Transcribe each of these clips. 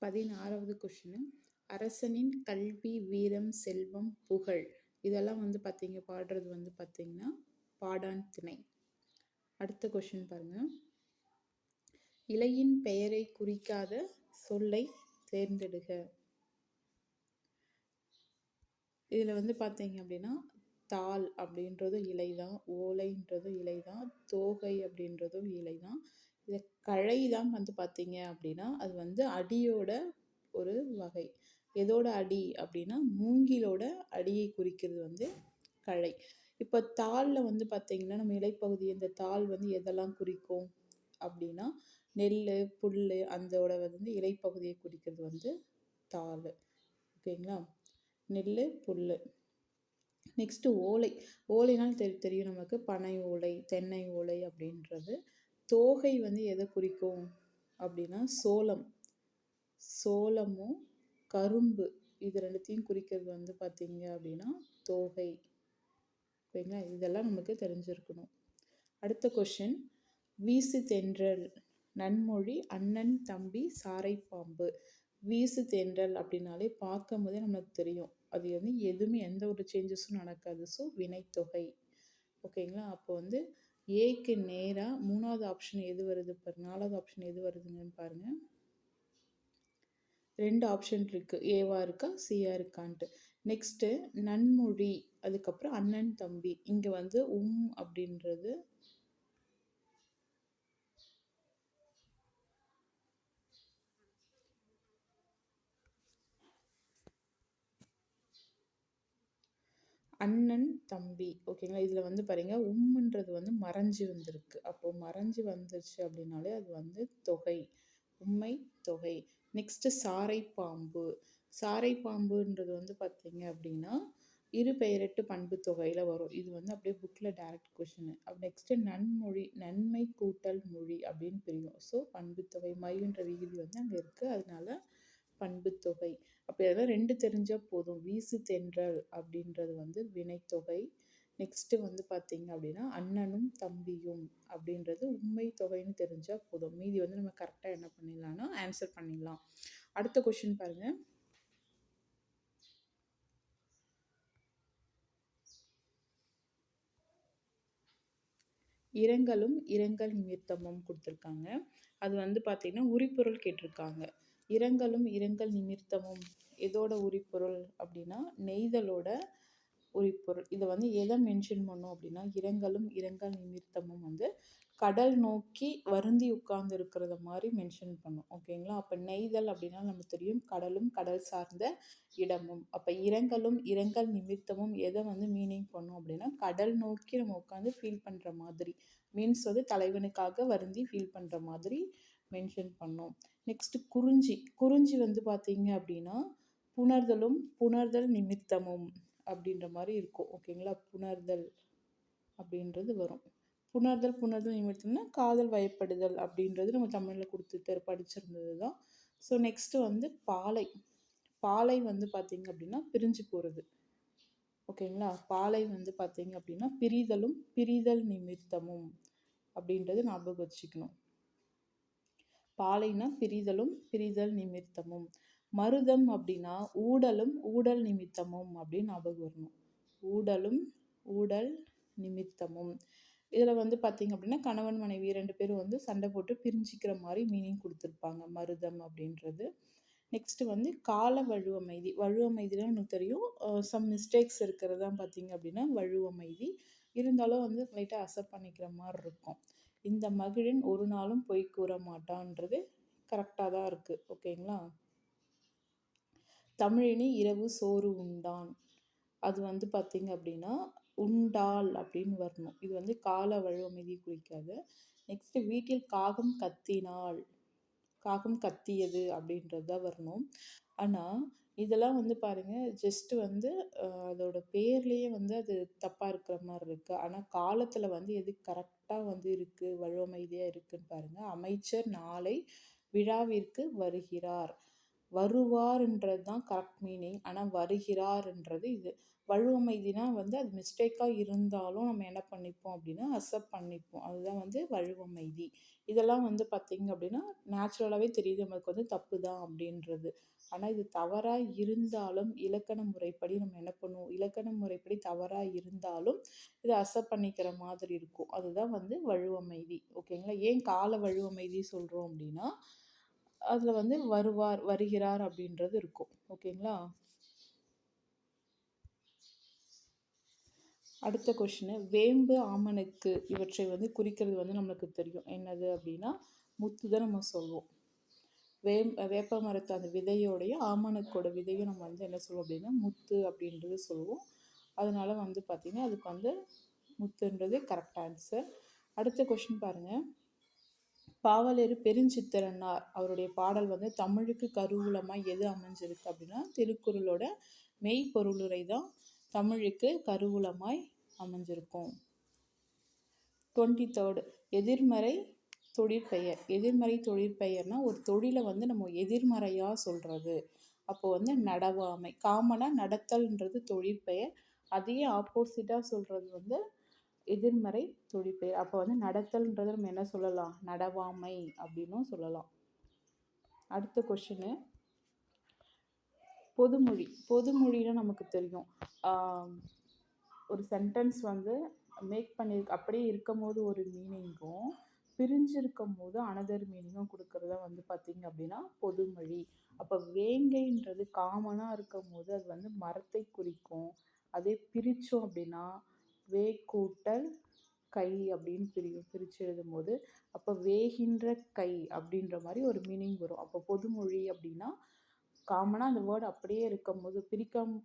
16வது question. அரசனின் கல்வி, வீரம், செல்வம், புகழ் இதெல்லாம் பாடுறது பார்த்தீங்கன்னா பாடான் திணை. அடுத்த கொஷின் பாருங்க. இலையின் பெயரை குறிக்காத சொல்லை தேர்ந்தெடுக. இதுல பார்த்தீங்க அப்படின்னா தாள் அப்படின்றதும் இலை தான், ஓலைன்றதும் இலை தான், தோகை அப்படின்றதும் இலை தான். இதை கழை தான் பார்த்தீங்க அப்படின்னா அது அடியோட ஒரு வகை. எதோட அடி அப்படின்னா மூங்கிலோட அடியை குறிக்கிறது கழை. இப்போ தாளில் பார்த்தீங்கன்னா நம்ம இலைப்பகுதி இந்த தாள் எதெல்லாம் குறிக்கும் அப்படின்னா நெல், புல் அதோட இலைப்பகுதியை குறிக்கிறது தாள். ஓகேங்களா? நெல், புல். நெக்ஸ்ட்டு ஓலை. ஓலைனால் தெரியும் நமக்கு பனை ஓலை, தென்னை ஓலை அப்படின்றது. தோகை எதை குறிக்கும் அப்படின்னா சோளம். சோளமும் கரும்பு இது ரெண்டுத்தையும் குறிக்கிறது பார்த்தீங்க அப்படின்னா தோகை. ஓகேங்களா? இதெல்லாம் நமக்கு தெரிஞ்சிருக்கணும். அடுத்த கொஷின். வீசு தென்றல், நன்மொழி, அண்ணன் தம்பி, சாரைப்பாம்பு. வீசு தென்றல் அப்படின்னாலே பார்க்கும் போதே நமக்கு தெரியும் அது எதுவுமே எந்த ஒரு சேஞ்சஸும் நடக்காது. ஸோ வினைத்தொகை. ஓகேங்களா? அப்போ ஏக்கு நேராக 3வது ஆப்ஷன் எது வருது பாருங்க, 4வது ஆப்ஷன் எது வருதுங்கன்னு பாருங்க. 2 ஆப்ஷன் இருக்கு, ஏவா இருக்கா சியா இருக்கான்ட்டு. நெக்ஸ்ட்டு நன்மொழி, அதுக்கப்புறம் அண்ணன் தம்பி. இங்கே அப்படின்றது அண்ணன் தம்பி. ஓகேங்களா? இதில் பாருங்க உம்ன்றது மறைஞ்சு வந்திருக்கு. அப்போ மறைஞ்சு வந்துருச்சு அப்படின்னாலே அது தொகை, உண்மை தொகை. நெக்ஸ்ட்டு சாரைப்பாம்பு. சாரைப்பாம்புன்றது பார்த்தீங்க அப்படின்னா இரு பெயரெட்டு பண்பு தொகையில் வரும். இது அப்படியே புக்கில் டைரக்ட் கொஷின். அப்போ நெக்ஸ்ட்டு நன்மொழி, நன்மை கூட்டல் மொழி அப்படின்னு பிரியும். ஸோ பண்பு தொகை மைன்ற விகுதி அங்கே இருக்குது, அதனால பண்பு தொகை. அப்போ இதெல்லாம் 2 தெரிஞ்சால் போதும். வீசு தென்றல் அப்படின்றது வினைத்தொகை. நெக்ஸ்ட்டு பார்த்தீங்க அப்படின்னா அண்ணனும் தம்பியும் அப்படின்றது உண்மை தொகைன்னு தெரிஞ்சால் போதும். மீதி நம்ம கரெக்டாக என்ன பண்ணிடலாம்னா ஆன்சர் பண்ணிடலாம். அடுத்த கொஷின் பாருங்க. இரங்கலும் இரங்கல் நிமித்தமும் கொடுத்துருக்காங்க. அது பார்த்தீங்கன்னா உரிப்பொருள் கேட்டிருக்காங்க. இரங்கலும் இரங்கல் நிமித்தமும் எதோட உரிப்பொருள் அப்படின்னா நெய்தலோட உரிப்பொருள். இதை எதை மென்ஷன் பண்ணும் அப்படின்னா இரங்கலும் இரங்கல் நிமித்தமும் கடல் நோக்கி வருந்தி உட்கார்ந்து இருக்கிறத மாதிரி மென்ஷன் பண்ணும். ஓகேங்களா? அப்போ நெய்தல் அப்படின்னா நமக்கு தெரியும் கடலும் கடல் சார்ந்த இடமும். அப்போ இரங்கலும் இரங்கல் நிமித்தமும் எதை மீனிங் பண்ணும் அப்படின்னா கடல் நோக்கி நம்ம உட்காந்து ஃபீல் பண்ணுற மாதிரி மீன்ஸ் தலைவனுக்காக வருந்தி ஃபீல் பண்ணுற மாதிரி மென்ஷன் பண்ணோம். நெக்ஸ்ட் குறிஞ்சி. குறிஞ்சி பார்த்தீங்க அப்படின்னா புணர்தலும் புணர்தல் நிமித்தமும் அப்படின்ற மாதிரி இருக்கும். ஓகேங்களா? புணர்தல் அப்படின்றது வரும். புணர்தல் புணர்தல் நிமித்தம்னா காதல் வயப்படுதல் அப்படின்றது நம்ம தமிழில் படிச்சிருந்தது தான். ஸோ நெக்ஸ்ட்டு பாலை. பாலை பார்த்தீங்க அப்படின்னா பிரிஞ்சு போகிறது. ஓகேங்களா? பாலை பார்த்தீங்க அப்படின்னா பிரிதலும் பிரிதல் நிமித்தமும் அப்படின்றது ஞாபகம் வச்சுக்கணும். பாலைனா பிரிதலும் பிரிதல் நிமித்தமும். மருதம் அப்படின்னா ஊடலும் ஊடல் நிமித்தமும் அப்படின்னு ஞாபகம் வரணும். ஊடலும் ஊடல் நிமித்தமும். இதில் பார்த்தீங்க அப்படின்னா கணவன் மனைவி 2 பேரும் சண்டை போட்டு பிரிஞ்சிக்கிற மாதிரி மீனிங் கொடுத்துருப்பாங்க மருதம் அப்படின்றது. நெக்ஸ்ட்டு கால வழுவமைதி. வழுவமைதிலாம் நமக்கு தெரியும், சம் மிஸ்டேக்ஸ் இருக்கிறது தான் பார்த்தீங்க அப்படின்னா வழுவமைதி. இருந்தாலும் லைட்டாக அக்செப்ட் பண்ணிக்கிற மாதிரி இருக்கும். இந்த மகிழன் ஒரு நாளும் பொய் கூற மாட்டான்றது கரெக்டாக தான் இருக்குது. ஓகேங்களா? தமிழினி இரவு சோறு உண்டான். அது பார்த்தீங்க அப்படின்னா உண்டாள் அப்படின்னு வரணும். இது கால வழுவமைதி குறிக்காது. நெக்ஸ்ட்டு வீட்டில் காகம் கத்தினாள், காகம் கத்தியது அப்படின்றது தான் வரணும். ஆனால் இதெல்லாம் பாருங்கள் ஜஸ்ட்டு அதோட பேர்லேயே அது தப்பாக இருக்கிற மாதிரி இருக்குது. ஆனால் காலத்தில் எது கரெக்டாக இருக்குது வழுவமைதியாக இருக்குதுன்னு பாருங்கள். அமைச்சர் நாளை விழாவிற்கு வருகிறார். வருவார்ன்றது தான் கரெக்ட் மீனிங். ஆனால் வருகிறார்ன்றது இது. வழுவமைதினா வந்து அது மிஸ்டேக்காக இருந்தாலும் நம்ம என்ன பண்ணிப்போம் அப்படின்னா அக்செப்ட் பண்ணிப்போம். அதுதான் வந்து வழுவமைதி. இதெல்லாம் வந்து பார்த்திங்க அப்படின்னா நேச்சுரலாகவே தெரியுது நமக்கு வந்து தப்பு தான் அப்படின்றது. ஆனால் இது தவறாக இருந்தாலும் இலக்கண முறைப்படி நம்ம என்ன பண்ணுவோம், இலக்கண முறைப்படி தவறாக இருந்தாலும் இதை அக்செப்ட் பண்ணிக்கிற மாதிரி இருக்கும். அதுதான் வந்து வழுவமைதி. ஓகேங்களா? ஏன் கால வழுவமைதி சொல்கிறோம் அப்படின்னா அதில் வந்து வருவார் வருகிறார் அப்படின்றது இருக்கும். ஓகேங்களா? அடுத்த கொஷினு, வேம்பு ஆமணக்கு இவற்றை வந்து குறிக்கிறது வந்து நம்மளுக்கு தெரியும். என்னது அப்படின்னா முத்து தான் நம்ம சொல்லுவோம். வேப்ப மரத்து அந்த விதையோடைய ஆமணக்கோட விதையும் நம்ம வந்து என்ன சொல்லுவோம் அப்படின்னா முத்து அப்படின்றது சொல்லுவோம். அதனால வந்து பார்த்திங்கன்னா அதுக்கு வந்து முத்துன்றது கரெக்ட் ஆன்சர். அடுத்த கொஷின் பாருங்கள். பாவலர் பெருஞ்சித்திரனார் அவருடைய பாடல் வந்து தமிழுக்கு கருவூலமாக எது அமைஞ்சிருக்கு அப்படின்னா திருக்குறளோட மெய்ப்பொருளுரை தான் தமிழுக்கு கருவூலமாய் அமைஞ்சிருக்கும். 23rd எதிர்மறை தொழிற்பெயர். எதிர்மறை தொழிற்பெயர்னா ஒரு தொழிலை வந்து நம்ம எதிர்மறையாக சொல்கிறது. அப்போ வந்து நடவாமை. காமனாக நடத்தல்ன்றது தொழிற்பெயர், அதையே ஆப்போசிட்டாக சொல்கிறது வந்து எதிர்மறை தொழிற்பெயர். அப்போ வந்து நடத்தல்ன்றது நம்ம என்ன சொல்லலாம், நடவாமை அப்படின்னும் சொல்லலாம். அடுத்த கொஷினு, பொதுமொழி. பொதுமொழினா நமக்கு தெரியும், ஒரு சென்டென்ஸ் வந்து மேக் பண்ணி அப்படியே இருக்கும் போது ஒரு மீனிங்கும் பிரிஞ்சிருக்கும் போது அனதர் மீனிங்கும் கொடுக்கறத வந்து பார்த்திங்க அப்படின்னா பொதுமொழி. அப்போ வேங்கைன்றது காமனாக இருக்கும் போது அது வந்து மரத்தை குறிக்கும். அதே பிரித்தோம் அப்படின்னா வே கூட்டல் கை அப்படின்னு பிரித்து எழுதும் போது அப்போ வேகின்ற கை அப்படின்ற மாதிரி ஒரு மீனிங் வரும். அப்போ பொதுமொழி அப்படின்னா காமனாக அந்த வேர்டு அப்படியே இருக்கும் போது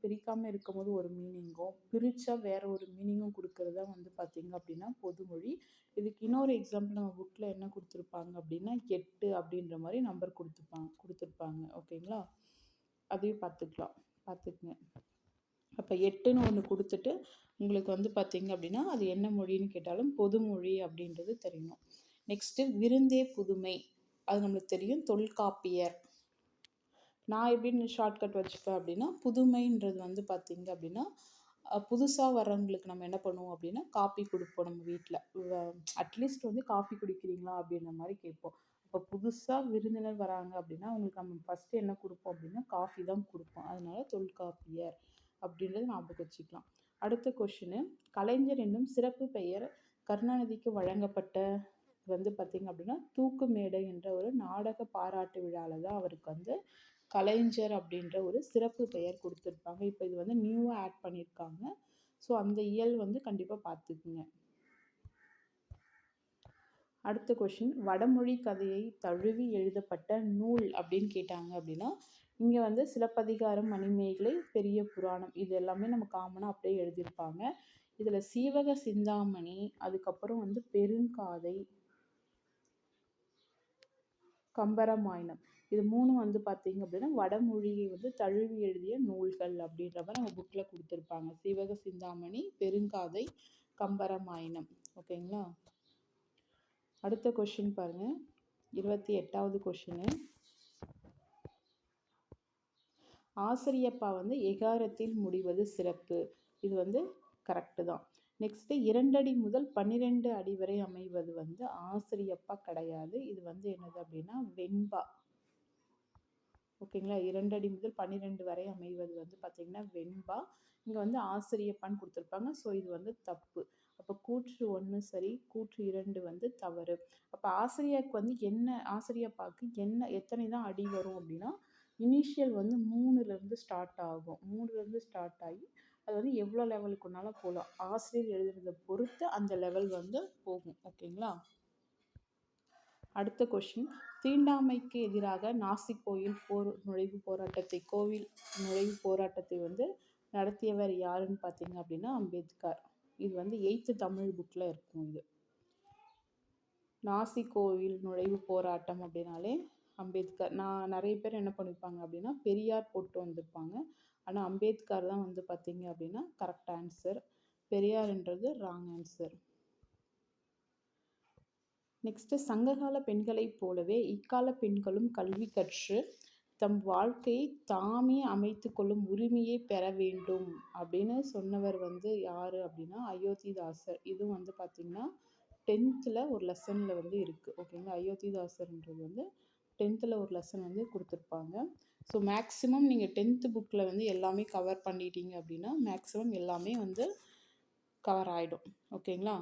பிரிக்காமல் இருக்கும் போது ஒரு மீனிங்கும் பிரித்தா வேற ஒரு மீனிங்கும் கொடுக்கறதா வந்து பார்த்திங்க அப்படின்னா பொதுமொழி. இதுக்கு இன்னொரு எக்ஸாம்பிள் நம்ம புக்கில் என்ன கொடுத்துருப்பாங்க அப்படின்னா 8 அப்படின்ற மாதிரி நம்பர் கொடுத்துருப்பாங்க. ஓகேங்களா? அதையும் பார்த்துக்குங்க. அப்போ 8ன்னு ஒன்று கொடுத்துட்டு உங்களுக்கு வந்து பார்த்திங்க அப்படின்னா அது என்ன மொழின்னு கேட்டாலும் பொதுமொழி அப்படின்றது தெரியணும். நெக்ஸ்ட்டு விருந்தே புதுமை. அது நம்மளுக்கு தெரியும், தொல்காப்பியர். நான் எப்படின்னு ஷார்ட்கட் வச்சுப்பேன் அப்படின்னா புதுமைன்றது வந்து பார்த்திங்க அப்படின்னா புதுசாக வர்றவங்களுக்கு நம்ம என்ன பண்ணுவோம் அப்படின்னா காஃபி கொடுப்போம். நம்ம வீட்டில் அட்லீஸ்ட் வந்து காஃபி குடிக்கிறீங்களா அப்படின்ற மாதிரி கேட்போம். இப்போ புதுசாக விருந்தினர் வராங்க அப்படின்னா அவங்களுக்கு நம்ம ஃபஸ்ட்டு என்ன கொடுப்போம் அப்படின்னா காஃபி தான் கொடுப்போம். அதனால தொல்காப்பியர் அப்படின்றத ஞாபகம் வச்சுக்கலாம். அடுத்த கொஷினு, கலைஞர் என்னும் சிறப்பு பெயர் கருணாநிதிக்கு வழங்கப்பட்ட வந்து பார்த்திங்க அப்படின்னா தூக்கு மேடை என்ற ஒரு நாடக பாராட்டு விழாவில் தான் அவருக்கு வந்து கலைஞர் அப்படின்ற ஒரு சிறப்பு பெயர் கொடுத்துருப்பாங்க. இப்போ இது வந்து நியூவாக ஆட் பண்ணியிருக்காங்க. ஸோ அந்த இயல் வந்து கண்டிப்பாக பார்த்துக்குங்க. அடுத்த கொஷின், வடமொழி கதையை தழுவி எழுதப்பட்ட நூல் அப்படின்னு கேட்டாங்க அப்படின்னா இங்கே வந்து சிலப்பதிகாரம், மணிமேகலை, பெரிய புராணம் இது எல்லாமே நம்ம காமனாக அப்படியே எழுதியிருப்பாங்க. இதில் சீவக சிந்தாமணி, அதுக்கப்புறம் வந்து பெருங்காதை, கம்பராமாயணம் இது 3 வந்து பார்த்திங்க அப்படின்னா வடமொழியை வந்து தழுவி எழுதிய நூல்கள் அப்படின்ற மாதிரி நம்ம புக்கில் கொடுத்துருப்பாங்க. சீவக சிந்தாமணி, பெருங்காதை, கம்பராமாயணம். ஓகேங்களா? அடுத்த கொஷின் பாருங்கள், 28வது கொஷினு, ஆசிரியப்பா வந்து எகாரத்தில் முடிவது சிறப்பு. இது வந்து கரெக்டு தான். நெக்ஸ்ட்டு 2 அடி முதல் 12 அடி வரை அமைவது வந்து ஆசிரியப்பா கிடையாது. இது வந்து என்னது அப்படின்னா வெண்பா. ஓகேங்களா? 2 அடி முதல் 12 வரை அமைவது வந்து பார்த்திங்கன்னா வெண்பா. இங்கே வந்து ஆசிரியப்பான்னு கொடுத்துருப்பாங்க. ஸோ இது வந்து தப்பு. அப்போ கூற்று 1 சரி, கூற்று 2 வந்து தவறு. அப்போ ஆசிரியருக்கு வந்து ஆசிரியப்பாவுக்கு எத்தனை தான் அடி வரும் அப்படின்னா இனிஷியல் வந்து 3லேருந்து ஸ்டார்ட் ஆகும். 3லேருந்து ஸ்டார்ட் ஆகி அது வந்து எவ்வளோ லெவலுக்குனாலும் போகலாம். ஆசிரியர் எழுதுறதை பொறுத்து அந்த லெவல் வந்து போகும். ஓகேங்களா? அடுத்த கொஷின், தீண்டாமைக்கு எதிராக நாசிக் கோவில் நுழைவு போராட்டத்தை வந்து நடத்தியவர் யாருன்னு பார்த்தீங்க அப்படின்னா அம்பேத்கர். இது வந்து 8th தமிழ் புக்கில் இருக்கும். இது நாசிக் கோவில் நுழைவு போராட்டம் அப்படின்னாலே அம்பேத்கர். நிறைய பேர் என்ன பண்ணியிருப்பாங்க அப்படின்னா பெரியார் போட்டு வந்திருப்பாங்க. ஆனால் அம்பேத்கர் தான் வந்து பார்த்தீங்க அப்படின்னா கரெக்ட் ஆன்சர். பெரியார்ன்றது ராங் ஆன்சர். நெக்ஸ்ட்டு, சங்ககால பெண்களைப் போலவே இக்கால பெண்களும் கல்வி கற்று தம் வாழ்க்கையை தாமே அமைத்து கொள்ளும் உரிமையை பெற வேண்டும் அப்படின்னு சொன்னவர் வந்து யாரு அப்படின்னா அயோத்திதாசர். இதுவும் வந்து பார்த்தீங்கன்னா 10th ஒரு லெசனில் வந்து இருக்குது. ஓகேங்களா? அயோத்திதாசர்ன்றது வந்து 10th ஒரு லெசன் வந்து கொடுத்துருப்பாங்க. ஸோ மேக்ஸிமம் நீங்கள் 10th புக்கில் வந்து எல்லாமே கவர் பண்ணிட்டீங்க அப்படின்னா மேக்ஸிமம் எல்லாமே வந்து கவர் ஆகிடும். ஓகேங்களா?